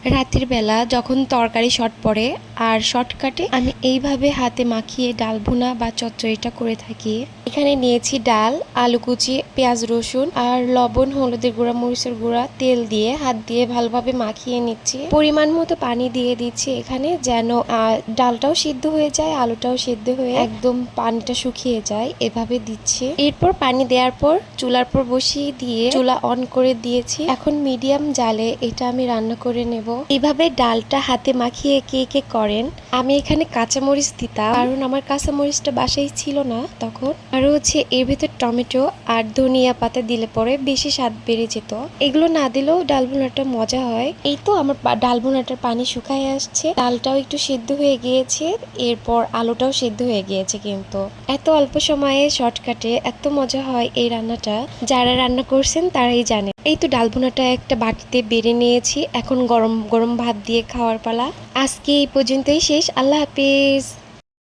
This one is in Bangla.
রাতের বেলা যখন তরকারি শর্ট পড়ে আর শর্টকাটে আমি এইভাবে হাতে মাখিয়ে ডাল ভুনা বা চচ্চড়িটা করে থাকি। এখানে নিয়েছি ডাল, আলু কুচি, পেঁয়াজ রসুন আর লবণ, হলুদের গুঁড়া, মরিচের গুঁড়া, তেল দিয়ে হাত দিয়ে ভালোভাবে মাখিয়ে নিচ্ছি। পরিমাণ মতো পানি দিয়ে দিচ্ছি এখানে, যেন ডালটাও সিদ্ধ হয়ে যায়, আলুটাও সিদ্ধ হয়ে একদম পানিটা শুকিয়ে যায়, এভাবে দিচ্ছি। এরপর পানি দেওয়ার পর চুলার পর বসিয়ে দিয়ে চুলা অন করে দিয়েছি। এখন মিডিয়াম জালে এটা আমি রান্না করে নেব। এইভাবে ডালটা হাতে মাখিয়ে কে কে করেন? আমি এখানে কাঁচামরিচ দিতাম, কারণ আমার কাঁচামরিচটা বাসায় ছিল না তখন। আর হচ্ছে এর ভিতর টমেটো আর ধনিয়া পাতা দিলে পরে বেশি স্বাদ বেড়ে যেত। এগুলো না দিলেও ডাল ভুনাটা মজা হয়। এই তো আমার ডাল ভুনাটার পানি শুকায় আসছে, ডালটাও একটু সিদ্ধ হয়ে গিয়েছে, এরপর আলুটাও সিদ্ধ হয়ে গিয়েছে। কিন্তু এত অল্প সময়ে শর্টকাটে এত মজা হয় এই রান্নাটা, যারা রান্না করছেন তারাই জানে। এই তো ডাল ভুনাটা একটা বাটিতে বেড়ে নিয়েছি, এখন গরম গরম ভাত দিয়ে খাওয়ার পালা। আজকে এই পর্যন্তই শেষ। আল্লাহ হাফেজ।